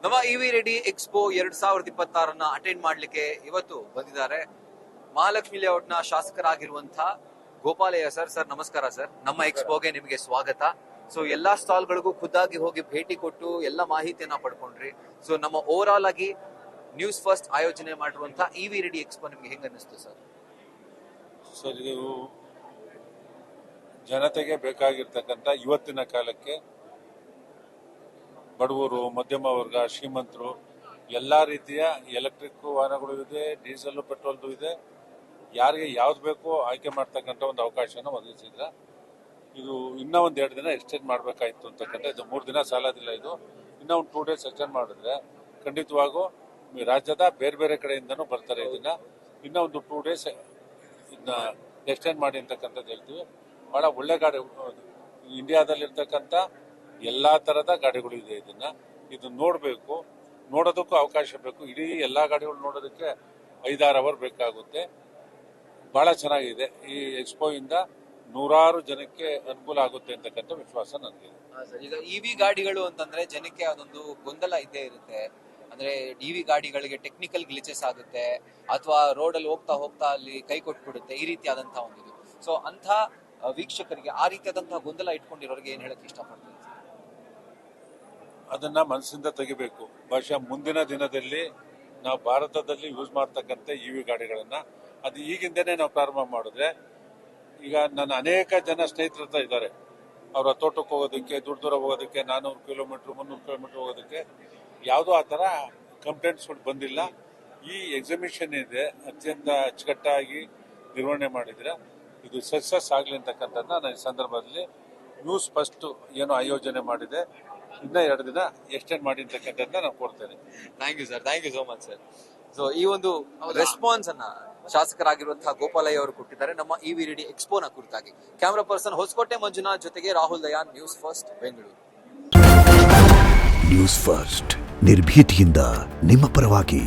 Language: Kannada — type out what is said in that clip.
ನಮ್ಮ ಇವಿ ರೆಡಿ ಎಕ್ಸ್ಪೋ 2026 ಅಟೆಂಡ್ ಮಾಡ್ಲಿಕ್ಕೆ ಇವತ್ತು ಬಂದಿದ್ದಾರೆ ಮಹಾಲಕ್ಷ್ಮಿ ಲೇಔಟ್ ನ ಶಾಸಕರಾಗಿರುವಂತಹ ಗೋಪಾಲಯ್ಯ ಸರ್ ನಮಸ್ಕಾರ ಸರ್. ನಮ್ಮ ಎಕ್ಸ್ಪೋಗೆ ನಿಮಗೆ ಸ್ವಾಗತ. ಸೊ ಎಲ್ಲಾ ಸ್ಟಾಲ್ ಗಳಿಗೂ ಖುದ್ದಾಗಿ ಹೋಗಿ ಭೇಟಿ ಕೊಟ್ಟು ಎಲ್ಲ ಮಾಹಿತಿಯನ್ನ ಪಡ್ಕೊಂಡ್ರಿ. ಸೊ ನಮ್ಮ ಓವರ್ ಆಲ್ ಆಗಿ ನ್ಯೂಸ್ ಫಸ್ಟ್ ಆಯೋಜನೆ ಮಾಡಿರುವಂತಹ ಇವಿ ರೆಡಿ ಎಕ್ಸ್ಪೋ ನಿಮ್ಗೆ ಹೆಂಗ ಅನಿಸ್ತು ಸರ್? ಸರ್, ಇದು ಜನತೆಗೆ ಬೇಕಾಗಿರ್ತಕ್ಕಂಥ ಇವತ್ತಿನ ಕಾಲಕ್ಕೆ ಬಡವರು, ಮಧ್ಯಮ ವರ್ಗ, ಶ್ರೀಮಂತರು ಎಲ್ಲ ರೀತಿಯ ಎಲೆಕ್ಟ್ರಿಕ್ ವಾಹನಗಳು ಇದೆ, ಡೀಸೆಲ್ ಪೆಟ್ರೋಲ್ದು ಇದೆ. ಯಾರಿಗೆ ಯಾವ್ದು ಬೇಕೋ ಆಯ್ಕೆ ಮಾಡ್ತಕ್ಕಂಥ ಒಂದು ಅವಕಾಶನ ಒದಗಿಸಿದ್ರ. ಇದು ಇನ್ನೂ ಒಂದು 2 ದಿನ ಎಕ್ಸ್ಟೆಂಡ್ ಮಾಡಬೇಕಾಯ್ತು ಅಂತಕ್ಕಂಥ, ಇದು 3 ದಿನ ಸಾಲೋದಿಲ್ಲ. ಇದು ಇನ್ನೂ ಒಂದು 2 ಡೇಸ್ ಎಕ್ಸ್ಟೆಂಡ್ ಮಾಡಿದ್ರೆ ಖಂಡಿತವಾಗೂ ರಾಜ್ಯದ ಬೇರೆ ಬೇರೆ ಕಡೆಯಿಂದನೂ ಬರ್ತಾರೆ. ಇದನ್ನ ಇನ್ನೂ ಒಂದು 2 ಡೇಸ್ ಇದನ್ನ ಎಕ್ಸ್ಟೆಂಡ್ ಮಾಡಿ ಅಂತಕ್ಕಂಥದ್ದು ಹೇಳ್ತೀವಿ. ಬಹಳ ಒಳ್ಳೆ ಗಾಡಿ, ಇಂಡಿಯಾದಲ್ಲಿರ್ತಕ್ಕಂಥ ಎಲ್ಲಾ ತರದ ಗಾಡಿಗಳು ಇದೆ. ಇದನ್ನ ನೋಡಬೇಕು, ನೋಡೋದಕ್ಕೂ ಅವಕಾಶ ಬೇಕು. ಇಡೀ ಎಲ್ಲಾ ಗಾಡಿಗಳು ನೋಡೋದಕ್ಕೆ 5-6 ಅವರ್ ಬೇಕಾಗುತ್ತೆ. ಬಹಳ ಚೆನ್ನಾಗಿದೆ. ಈ ಎಕ್ಸ್ಪೋ ಇಂದ ನೂರಾರು ಜನಕ್ಕೆ ಅನುಕೂಲ ಆಗುತ್ತೆ ಅಂತಕ್ಕಂಥ ವಿಶ್ವಾಸ ನನಗೆ. ಈಗ ಇವಿ ಗಾಡಿಗಳು ಅಂತಂದ್ರೆ ಜನಕ್ಕೆ ಅದೊಂದು ಗೊಂದಲ ಇದ್ದೇ ಇರುತ್ತೆ. ಅಂದ್ರೆ ಇವಿ ಗಾಡಿಗಳಿಗೆ ಟೆಕ್ನಿಕಲ್ ಗ್ಲಿಚಸ್ ಆಗುತ್ತೆ ಅಥವಾ ರೋಡ್ ಅಲ್ಲಿ ಹೋಗ್ತಾ ಹೋಗ್ತಾ ಅಲ್ಲಿ ಕೈ ಕೊಟ್ಬಿಡುತ್ತೆ, ಈ ರೀತಿಯಾದಂತಹ ಒಂದು. ಸೊ ಅಂತ ವೀಕ್ಷಕರಿಗೆ ಆ ರೀತಿಯಾದಂತಹ ಗೊಂದಲ ಇಟ್ಕೊಂಡಿರೋರಿಗೆ ಏನ್ ಹೇಳಕ್ ಇಷ್ಟಪಡ್ತೀನಿ? ಅದನ್ನ ಮನಸ್ಸಿಂದ ತೆಗಿಬೇಕು. ಬಹುಶಃ ಮುಂದಿನ ದಿನದಲ್ಲಿ ನಾವು ಭಾರತದಲ್ಲಿ ಯೂಸ್ ಮಾಡ್ತಕ್ಕಂಥ ಇವಿ ಗಾಡಿಗಳನ್ನ ಅದು ಈಗಿಂದನೇ ನಾವು ಪ್ರಾರಂಭ ಮಾಡಿದ್ರೆ, ಈಗ ನನ್ನ ಅನೇಕ ಜನ ಸ್ನೇಹಿತರ ಹತ್ರ ಇದ್ದಾರೆ. ಅವರ ತೋಟಕ್ಕೆ ಹೋಗೋದಕ್ಕೆ, ದೂರ ಹೋಗೋದಕ್ಕೆ, 400 ಕಿಲೋಮೀಟರ್ 300 ಕಿಲೋಮೀಟರ್ ಹೋಗೋದಕ್ಕೆ ಯಾವುದೋ ಆ ಥರ ಕಂಪ್ಲೇಂಟ್ಸ್ಗಳು ಬಂದಿಲ್ಲ. ಈ ಎಕ್ಸಿಬಿಷನ್ ಇದೆ ಅತ್ಯಂತ ಅಚ್ಚುಕಟ್ಟಾಗಿ ನಿರ್ವಹಣೆ ಮಾಡಿದ್ರೆ ಇದು ಸಕ್ಸಸ್ ಆಗಲಿ ಅಂತಕ್ಕಂಥದ್ದನ್ನ ನಾನು ಈ ಸಂದರ್ಭದಲ್ಲಿ ನ್ಯೂಸ್ ಫಸ್ಟ್ ಏನು ಆಯೋಜನೆ ಮಾಡಿದೆ ಇನ್ನೂ 2 ದಿನ ಎಕ್ಸ್ಟೆಂಡ್ ಮಾಡಿ ಅಂತಕ್ಕಂಥದ್ದನ್ನ ನಾನು ಕೊಡ್ತೇನೆ. Thank you so much sir. So ಈ ಒಂದು ರೆಸ್ಪಾನ್ಸ್ ಅನ್ನ ಶಾಸಕರಾಗಿರುವಂತಹ ಗೋಪಾಲಯ್ಯ ಅವರು ಕೊಟ್ಟಿದ್ದಾರೆ ನಮ್ಮ ಇವಿ ರೆಡಿ ಎಕ್ಸ್ಪೋನ ಕುರಿತಾಗಿ. ಕ್ಯಾಮರಾ ಪರ್ಸನ್ ಹೊಸಕೋಟೆ ಮಂಜುನಾಥ್ ಜೊತೆಗೆ Rahul Dayan, news first Bengaluru. News first ನಿರ್ಭೀತಿಯಿಂದ ನಿಮ್ಮ ಪರವಾಗಿ.